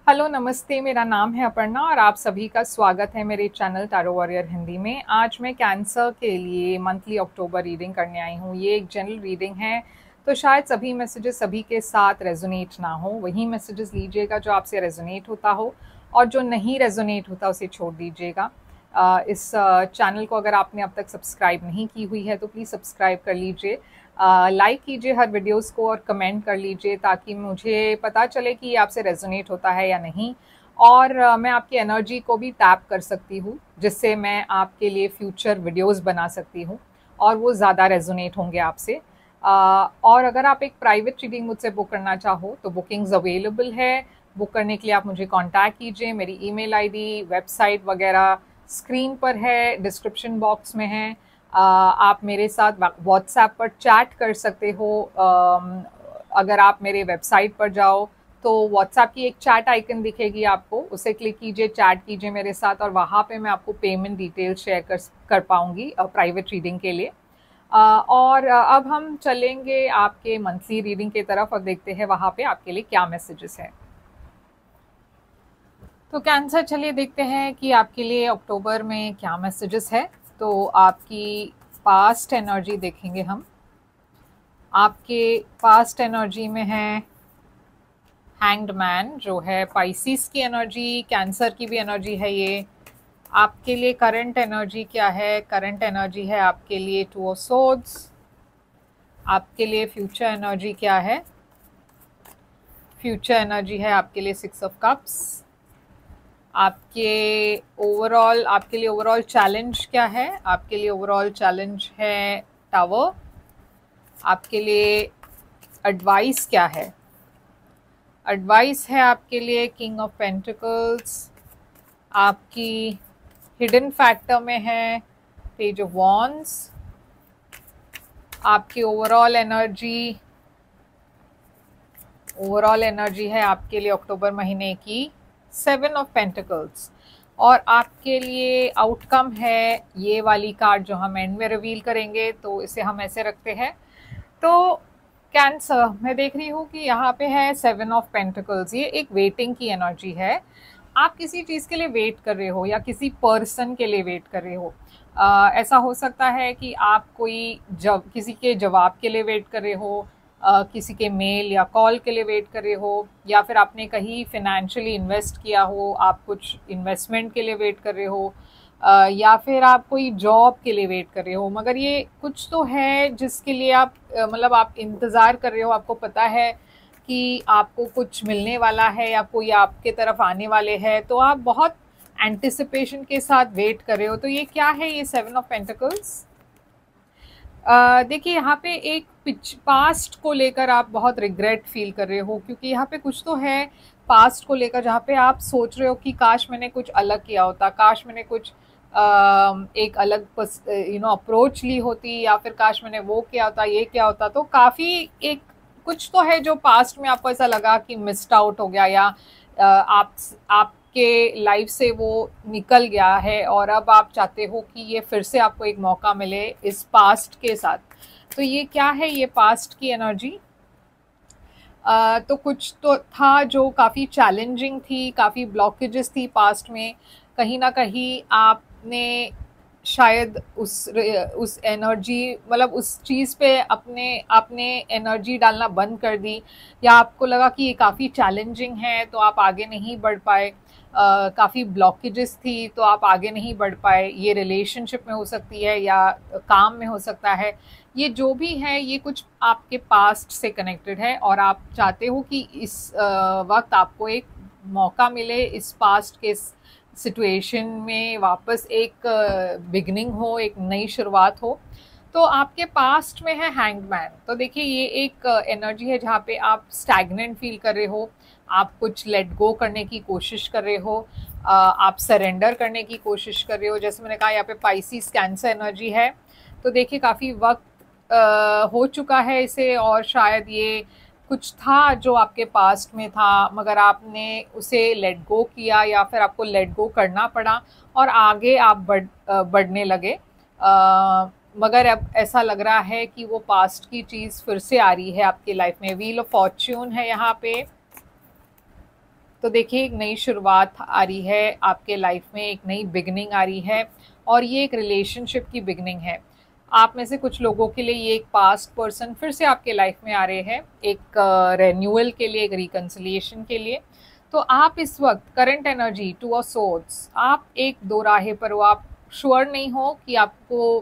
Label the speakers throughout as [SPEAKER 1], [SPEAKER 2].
[SPEAKER 1] Hello नमस्ते, मेरा नाम है अपर्णा और आप सभी का स्वागत है मेरे चैनल टैरो वॉरियर हिंदी में। आज मैं कैंसर के लिए मंथली अक्टूबर रीडिंग करने आई हूँ। ये एक जनरल रीडिंग है, तो शायद सभी मैसेजेस सभी के साथ रेजोनेट ना हो। वही मैसेजेस लीजिएगा जो आपसे रेजोनेट होता हो, और जो नहीं रेजोनेट होता उसे छोड़ दीजिएगा। इस चैनल को अगर आपने अब तक सब्सक्राइब नहीं की हुई है तो प्लीज़ सब्सक्राइब कर लीजिए, लाइक कीजिए हर वीडियोस को और कमेंट कर लीजिए ताकि मुझे पता चले कि आपसे रेजोनेट होता है या नहीं। और मैं आपकी एनर्जी को भी टैप कर सकती हूँ, जिससे मैं आपके लिए फ्यूचर वीडियोस बना सकती हूँ और वो ज़्यादा रेजोनेट होंगे आपसे। और अगर आप एक प्राइवेट रीडिंग मुझसे बुक करना चाहो तो बुकिंग्स अवेलेबल है। बुक करने के लिए आप मुझे कांटेक्ट कीजिए। मेरी ईमेल आईडी, वेबसाइट वगैरह स्क्रीन पर है, डिस्क्रिप्शन बॉक्स में है। आप मेरे साथ व्हाट्सएप पर चैट कर सकते हो। अगर आप मेरे वेबसाइट पर जाओ तो व्हाट्सएप की एक चैट आइकन दिखेगी आपको, उसे क्लिक कीजिए, चैट कीजिए मेरे साथ और वहाँ पे मैं आपको पेमेंट डिटेल शेयर कर पाऊँगी प्राइवेट रीडिंग के लिए। और अब हम चलेंगे आपके मंथली रीडिंग की तरफ और देखते हैं वहाँ पे आपके लिए क्या मैसेजेस है। तो कैंसर, चलिए देखते हैं कि आपके लिए अक्टूबर में क्या मैसेजेस है। तो आपकी पास्ट एनर्जी देखेंगे हम। आपके पास्ट एनर्जी में है हैंग्ड मैन, जो है पाइसिस की एनर्जी, कैंसर की भी एनर्जी है ये। आपके लिए करंट एनर्जी क्या है? करंट एनर्जी है आपके लिए टू ऑफ सोर्ड्स। आपके लिए फ्यूचर एनर्जी क्या है? फ्यूचर एनर्जी है आपके लिए सिक्स ऑफ कप्स। आपके लिए ओवरऑल चैलेंज क्या है? आपके लिए ओवरऑल चैलेंज है टावर। आपके लिए एडवाइस क्या है? एडवाइस है आपके लिए किंग ऑफ पेंटिकल्स। आपकी हिडन फैक्टर में है पेज ऑफ वॉन्ड्स। आपकी ओवरऑल एनर्जी है आपके लिए अक्टूबर महीने की सेवन ऑफ पेंटिकल्स। और आपके लिए आउटकम है ये वाली कार्ड जो हम एंड में रिवील करेंगे, तो इसे हम ऐसे रखते हैं। तो कैंसर, मैं देख रही हूँ कि यहाँ पे है सेवन ऑफ पेंटिकल्स। ये एक वेटिंग की एनर्जी है। आप किसी चीज़ के लिए वेट कर रहे हो या किसी पर्सन के लिए वेट कर रहे हो। ऐसा हो सकता है कि आप किसी के जवाब के लिए वेट कर रहे हो, किसी के मेल या कॉल के लिए वेट कर रहे हो, या फिर आपने कहीं फिनेंशियली इन्वेस्ट किया हो, आप कुछ इन्वेस्टमेंट के लिए वेट कर रहे हो, या फिर आप कोई जॉब के लिए वेट कर रहे हो। मगर ये कुछ तो है जिसके लिए आप मतलब आप इंतज़ार कर रहे हो। आपको पता है कि आपको कुछ मिलने वाला है या कोई आपके तरफ आने वाले हैं, तो आप बहुत एंटिसिपेशन के साथ वेट कर रहे हो। तो ये क्या है? ये सेवन ऑफ पेंटिकल्स। देखिए, यहाँ पे एक पास्ट को लेकर आप बहुत रिग्रेट फील कर रहे हो, क्योंकि यहाँ पे कुछ तो है पास्ट को लेकर जहाँ पे आप सोच रहे हो कि काश मैंने कुछ अलग किया होता, काश मैंने कुछ एक अलग अप्रोच ली होती, या फिर काश मैंने वो किया होता, ये किया होता। तो काफ़ी एक कुछ तो है जो पास्ट में आपको ऐसा लगा कि मिस्ड आउट हो गया, या आपके लाइफ से वो निकल गया है, और अब आप चाहते हो कि ये फिर से आपको एक मौका मिले इस पास्ट के साथ। तो ये क्या है? ये पास्ट की एनर्जी। तो कुछ तो था जो काफ़ी चैलेंजिंग थी, काफ़ी ब्लॉकेजेस थी पास्ट में। कहीं ना कहीं आपने शायद उस एनर्जी, मतलब उस चीज़ पे आपने एनर्जी डालना बंद कर दी, या आपको लगा कि ये काफ़ी चैलेंजिंग है तो आप आगे नहीं बढ़ पाए। काफ़ी ब्लॉकेजेस थी तो आप आगे नहीं बढ़ पाए। ये रिलेशनशिप में हो सकती है या काम में हो सकता है। ये जो भी है, ये कुछ आपके पास्ट से कनेक्टेड है, और आप चाहते हो कि इस वक्त आपको एक मौका मिले इस पास्ट के सिचुएशन में वापस एक बिगनिंग हो, एक नई शुरुआत हो। तो आपके पास्ट में है हैंग्ड मैन। तो देखिए, ये एक एनर्जी है जहाँ पे आप स्टैग्नेंट फील कर रहे हो, आप कुछ लेट गो करने की कोशिश कर रहे हो, आप सरेंडर करने की कोशिश कर रहे हो। जैसे मैंने कहा, यहाँ पे पाइसिस कैंसर एनर्जी है। तो देखिए, काफ़ी वक्त हो चुका है इसे, और शायद ये कुछ था जो आपके पास्ट में था, मगर आपने उसे लेट गो किया या फिर आपको लेट गो करना पड़ा और आगे आप बढ़ने लगे। मगर अब ऐसा लग रहा है कि वो पास्ट की चीज़ फिर से आ रही है आपकी लाइफ में। व्हील ऑफ फॉर्च्यून है यहाँ पे। तो देखिए एक नई शुरुआत आ रही है आपके लाइफ में, एक नई बिगनिंग आ रही है और ये एक रिलेशनशिप की बिगनिंग है। आप में से कुछ लोगों के लिए ये एक पास्ट पर्सन फिर से आपके लाइफ में आ रहे हैं, एक रेन्यूअल के लिए, एक रिकन्सिलिएशन के लिए। तो आप इस वक्त current energy two of swords, आप एक दो राहे पर हो, आप श्योर नहीं हो कि आपको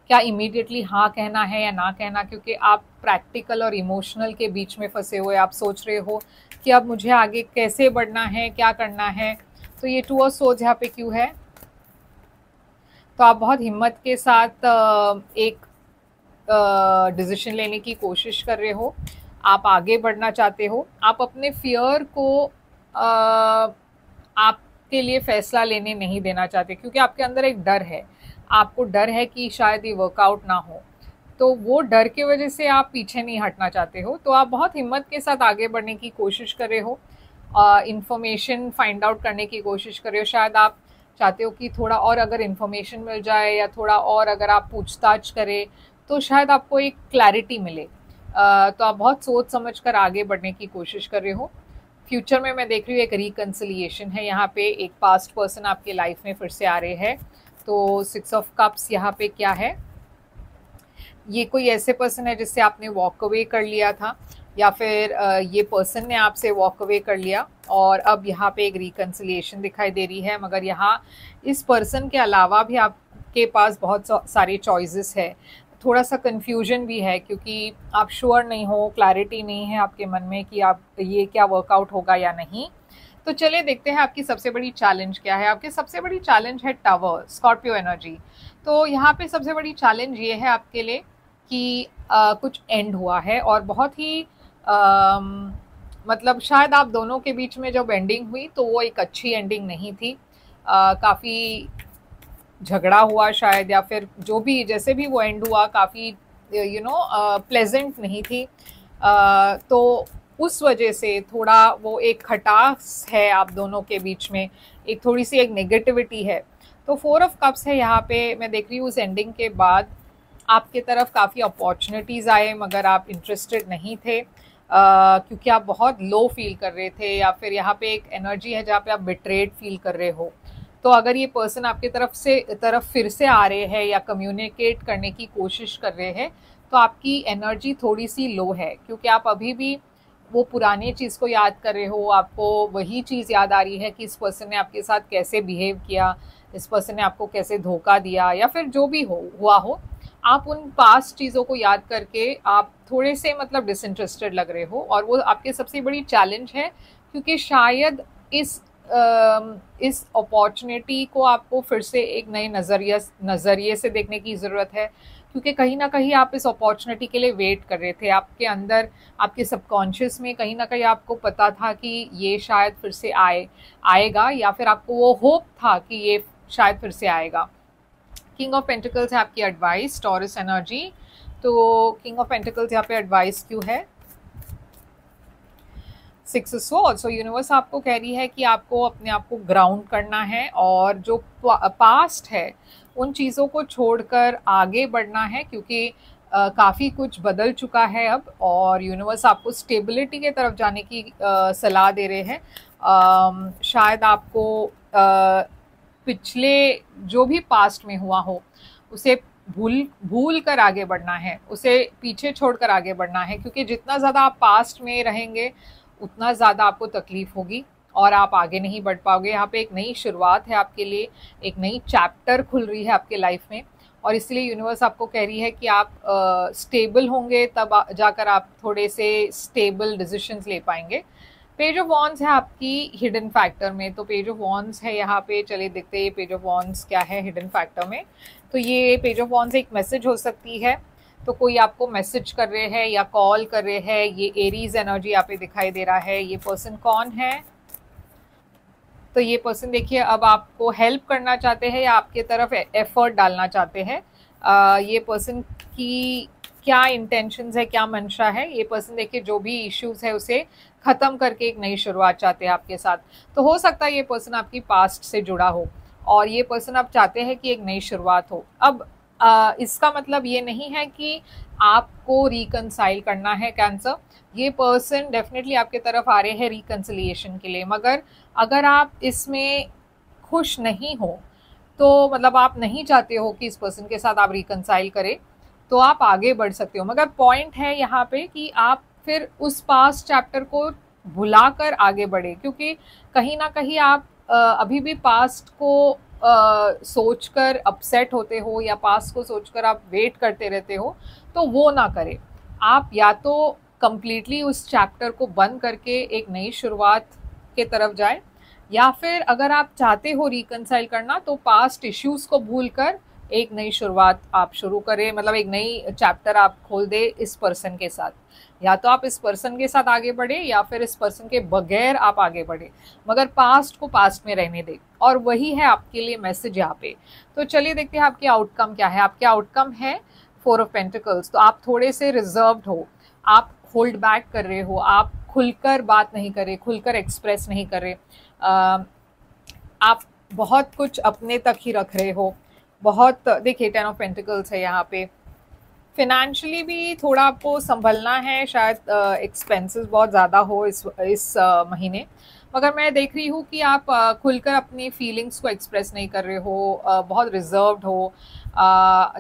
[SPEAKER 1] क्या इमीडिएटली हाँ कहना है या ना कहना, क्योंकि आप प्रैक्टिकल और इमोशनल के बीच में फंसे हुए। आप सोच रहे हो कि अब मुझे आगे कैसे बढ़ना है, क्या करना है। तो ये टू ऑफ सोर्ड्स यहाँ पे क्यों है? तो आप बहुत हिम्मत के साथ एक डिसीजन लेने की कोशिश कर रहे हो, आप आगे बढ़ना चाहते हो, आप अपने फियर को आपके लिए फैसला लेने नहीं देना चाहते, क्योंकि आपके अंदर एक डर है। आपको डर है कि शायद ये वर्कआउट ना हो, तो वो डर की वजह से आप पीछे नहीं हटना चाहते हो। तो आप बहुत हिम्मत के साथ आगे बढ़ने की कोशिश कर रहे हो, इंफॉर्मेशन फाइंड आउट करने की कोशिश कर रहे हो। शायद आप चाहते हो कि थोड़ा और अगर इन्फॉर्मेशन मिल जाए या थोड़ा और अगर आप पूछताछ करें तो शायद आपको एक क्लैरिटी मिले। तो आप बहुत सोच समझ कर आगे बढ़ने की कोशिश कर रहे हो। फ्यूचर में मैं देख रही हूँ एक रिकन्सिलिएशन है यहाँ पे, एक पास्ट पर्सन आपके लाइफ में फिर से आ रहे हैं। तो 6 ऑफ कप्स यहाँ पे क्या है? ये कोई ऐसे पर्सन है जिससे आपने वॉक अवे कर लिया था, या फिर ये पर्सन ने आपसे वॉक अवे कर लिया और अब यहाँ पे एक रिकन्सिलिएशन दिखाई दे रही है। मगर यहाँ इस पर्सन के अलावा भी आपके पास बहुत सारे चॉइसेस है, थोड़ा सा कन्फ्यूजन भी है, क्योंकि आप श्योर नहीं हो, क्लैरिटी नहीं है आपके मन में कि आप ये क्या वर्कआउट होगा या नहीं। तो चलिए देखते हैं आपकी सबसे बड़ी चैलेंज क्या है। आपकी सबसे बड़ी चैलेंज है टावर, स्कॉर्पियो एनर्जी। तो यहाँ पे सबसे बड़ी चैलेंज ये है आपके लिए कि कुछ एंड हुआ है और बहुत ही मतलब शायद आप दोनों के बीच में जब एंडिंग हुई तो वो एक अच्छी एंडिंग नहीं थी। काफ़ी झगड़ा हुआ शायद, या फिर जो भी जैसे भी वो एंड हुआ काफ़ी प्लेजेंट नहीं थी। तो उस वजह से थोड़ा वो एक खटास है आप दोनों के बीच में, एक थोड़ी सी एक नेगेटिविटी है। तो 4 ऑफ कप्स है यहाँ पे। मैं देख रही हूँ उस एंडिंग के बाद आपके तरफ काफ़ी अपॉर्चुनिटीज़ आए, मगर आप इंटरेस्टेड नहीं थे क्योंकि आप बहुत लो फील कर रहे थे, या फिर यहाँ पे एक एनर्जी है जहाँ पे आप बिट्रेड फील कर रहे हो। तो अगर ये पर्सन आपके तरफ फिर से आ रहे हैं या कम्युनिकेट करने की कोशिश कर रहे हैं, तो आपकी एनर्जी थोड़ी सी लो है, क्योंकि आप अभी भी वो पुरानी चीज़ को याद कर रहे हो। आपको वही चीज़ याद आ रही है कि इस पर्सन ने आपके साथ कैसे बिहेव किया, इस पर्सन ने आपको कैसे धोखा दिया, या फिर जो भी हुआ हो। आप उन पास्ट चीज़ों को याद करके आप थोड़े से मतलब डिसइंटरेस्टेड लग रहे हो, और वो आपके सबसे बड़ी चैलेंज है, क्योंकि शायद इस अपॉर्चुनिटी को आपको फिर से एक नए नज़रिए से देखने की ज़रूरत है, क्योंकि कहीं ना कहीं आप इस अपॉर्चुनिटी के लिए वेट कर रहे थे। आपके अंदर, आपके सबकॉन्शियस में कहीं ना कहीं आपको पता था कि ये शायद फिर से आएगा, या फिर आपको वो होप था कि ये शायद फिर से आएगा। किंग ऑफ पेंटिकल्स है आपकी एडवाइस, टॉरस एनर्जी। तो किंग ऑफ पेंटिकल्स यहाँ पे एडवाइस क्यों है? 6 स्वॉर्ड्स। सो यूनिवर्स आपको कह रही है कि आपको अपने आप को ग्राउंड करना है, और जो पास्ट है उन चीज़ों को छोड़कर आगे बढ़ना है, क्योंकि काफ़ी कुछ बदल चुका है अब, और यूनिवर्स आपको स्टेबिलिटी के तरफ जाने की सलाह दे रहे हैं। शायद आपको पिछले जो भी पास्ट में हुआ हो उसे भूल कर आगे बढ़ना है, उसे पीछे छोड़कर आगे बढ़ना है, क्योंकि जितना ज़्यादा आप पास्ट में रहेंगे उतना ज़्यादा आपको तकलीफ होगी और आप आगे नहीं बढ़ पाओगे। यहाँ पे एक नई शुरुआत है आपके लिए, एक नई चैप्टर खुल रही है आपके लाइफ में, और इसलिए यूनिवर्स आपको कह रही है कि आप स्टेबल होंगे तब जाकर आप थोड़े से स्टेबल डिसीजंस ले पाएंगे। पेज ऑफ वॉन्ड्स है आपकी हिडन फैक्टर में। तो पेज ऑफ वॉन्ड्स है यहाँ पे, चलिए देखते हैं ये पेज ऑफ वॉन्ड्स क्या है हिडन फैक्टर में। तो ये पेज ऑफ वॉन्ड्स एक मैसेज हो सकती है, तो कोई आपको मैसेज कर रहे हैं या कॉल कर रहे हैं। ये एरीज एनर्जी यहाँ पे दिखाई दे रहा है। ये पर्सन कौन है? तो ये पर्सन देखिए अब आपको हेल्प करना चाहते हैं या आपके तरफ एफर्ट डालना चाहते हैं। ये पर्सन की क्या इंटेंशंस है, क्या मंशा है? ये पर्सन देखिए जो भी इश्यूज है उसे ख़त्म करके एक नई शुरुआत चाहते हैं आपके साथ। तो हो सकता है ये पर्सन आपकी पास्ट से जुड़ा हो और ये पर्सन आप चाहते हैं कि एक नई शुरुआत हो। अब इसका मतलब ये नहीं है कि आपको रिकंसाइल करना है कैंसर। ये पर्सन डेफिनेटली आपके तरफ आ रहे हैं रिकंसिलिएशन के लिए, मगर अगर आप इसमें खुश नहीं हो, तो मतलब आप नहीं चाहते हो कि इस पर्सन के साथ आप रिकंसाइल करें, तो आप आगे बढ़ सकते हो। मगर पॉइंट है यहाँ पे कि आप फिर उस पास्ट चैप्टर को भुलाकर आगे बढ़े, क्योंकि कहीं ना कहीं आप अभी भी पास्ट को सोचकर अपसेट होते हो या पास्ट को सोचकर आप वेट करते रहते हो, तो वो ना करें। आप या तो कंप्लीटली उस चैप्टर को बंद करके एक नई शुरुआत के तरफ जाए, या फिर अगर आप चाहते हो रिकंसाइल करना तो पास्ट इश्यूज को भूलकर एक नई शुरुआत आप शुरू करें, मतलब एक नई चैप्टर आप खोल दे इस पर्सन के साथ। या तो आप इस पर्सन के साथ आगे बढ़े या फिर इस पर्सन के बगैर आप आगे बढ़े, मगर पास्ट को पास्ट में रहने दे। और वही है आपके लिए मैसेज यहाँ पे। तो चलिए देखते हैं आपके आउटकम क्या है। आपके आउटकम है 4 ऑफ पेंटिकल्स। तो आप थोड़े से रिजर्व्ड हो, आप होल्ड बैक कर रहे हो, आप खुलकर बात नहीं कर रहे, खुलकर एक्सप्रेस नहीं कर रहे, आप बहुत कुछ अपने तक ही रख रहे हो। बहुत, देखिए 10 ऑफ पेंटिकल्स है यहाँ पे। फिनेंशियली भी थोड़ा आपको संभलना है, शायद एक्सपेंसेस बहुत ज़्यादा हो इस महीने, मगर मैं देख रही हूँ कि आप खुलकर अपनी फीलिंग्स को एक्सप्रेस नहीं कर रहे हो, बहुत रिजर्व्ड हो,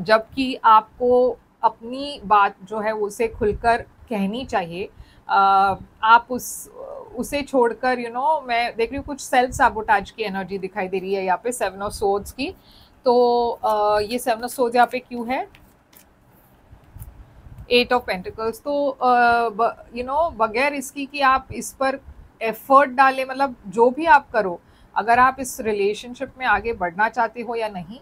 [SPEAKER 1] जबकि आपको अपनी बात जो है उसे खुलकर कहनी चाहिए। आप उसे छोड़कर मैं देख रही हूँ कुछ सेल्फ सैबोटाज की एनर्जी दिखाई दे रही है यहाँ पे 7 ऑफ सोर्ड्स की। तो ये 7 ऑफ सोर्ड्स यहाँ पे क्यों है? 8 ऑफ पेंटिकल्स। तो बगैर इसकी कि आप इस पर एफर्ट डालें, मतलब जो भी आप करो, अगर आप इस रिलेशनशिप में आगे बढ़ना चाहते हो या नहीं,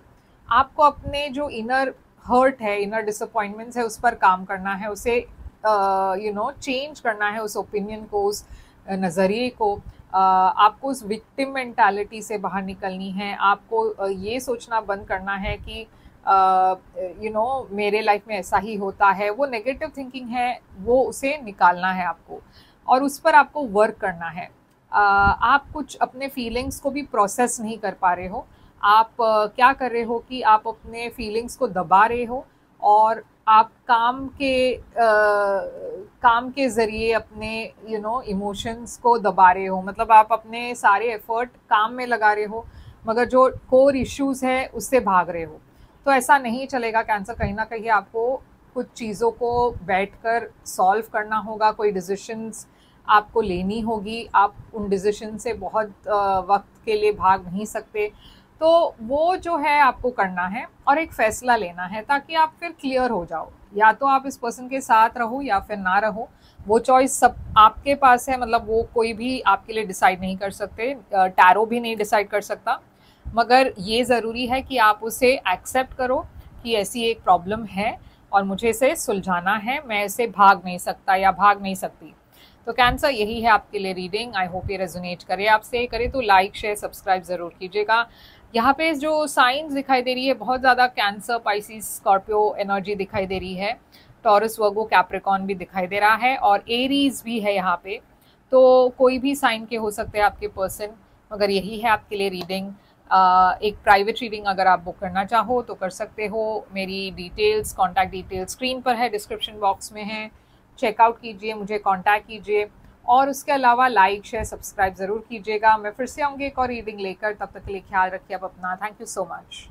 [SPEAKER 1] आपको अपने जो इनर हर्ट है, इनर डिसअपॉइंटमेंट्स है, उस पर काम करना है, उसे चेंज करना है, उस ओपिनियन को, उस नज़रिए को। आपको उस विक्टिम मेंटालिटी से बाहर निकलनी है। आपको ये सोचना बंद करना है कि मेरे लाइफ में ऐसा ही होता है। वो नेगेटिव थिंकिंग है, वो उसे निकालना है आपको, और उस पर आपको वर्क करना है। आप कुछ अपने फीलिंग्स को भी प्रोसेस नहीं कर पा रहे हो। आप क्या कर रहे हो कि आप अपने फीलिंग्स को दबा रहे हो, और आप काम के ज़रिए अपने इमोशंस को दबा रहे हो। मतलब आप अपने सारे एफर्ट काम में लगा रहे हो, मगर जो कोर इश्यूज़ है उससे भाग रहे हो। तो ऐसा नहीं चलेगा कैंसर। कहीं ना कहीं आपको कुछ चीज़ों को बैठकर सॉल्व करना होगा, कोई डिसीशंस आपको लेनी होगी। आप उन डिसीजन से बहुत वक्त के लिए भाग नहीं सकते। तो वो जो है आपको करना है और एक फ़ैसला लेना है, ताकि आप फिर क्लियर हो जाओ। या तो आप इस पर्सन के साथ रहो या फिर ना रहो, वो चॉइस सब आपके पास है। मतलब वो कोई भी आपके लिए डिसाइड नहीं कर सकते, टैरो भी नहीं डिसाइड कर सकता। मगर ये ज़रूरी है कि आप उसे एक्सेप्ट करो कि ऐसी एक प्रॉब्लम है और मुझे इसे सुलझाना है, मैं इसे भाग नहीं सकता या भाग नहीं सकती। तो कैंसर, यही है आपके लिए रीडिंग। आई होप ये रेजोनेट करे आपसे। करे तो लाइक शेयर सब्सक्राइब ज़रूर कीजिएगा। यहाँ पे जो साइंस दिखाई दे रही है, बहुत ज़्यादा कैंसर, पाइसिस, स्कॉर्पियो एनर्जी दिखाई दे रही है। टॉरस, वर्गो, कैप्रिकॉन भी दिखाई दे रहा है, और एरीज भी है यहाँ पे। तो कोई भी साइन के हो सकते हैं आपके पर्सन, मगर यही है आपके लिए रीडिंग। एक प्राइवेट रीडिंग अगर आप बुक करना चाहो तो कर सकते हो। मेरी डिटेल्स, कॉन्टैक्ट डिटेल्स स्क्रीन पर है, डिस्क्रिप्शन बॉक्स में है, चेकआउट कीजिए, मुझे कॉन्टैक्ट कीजिए। और उसके अलावा लाइक शेयर सब्सक्राइब ज़रूर कीजिएगा। मैं फिर से आऊँगी एक और रीडिंग लेकर, तब तक के लिए ख्याल रखिए आप अपना। Thank you so much.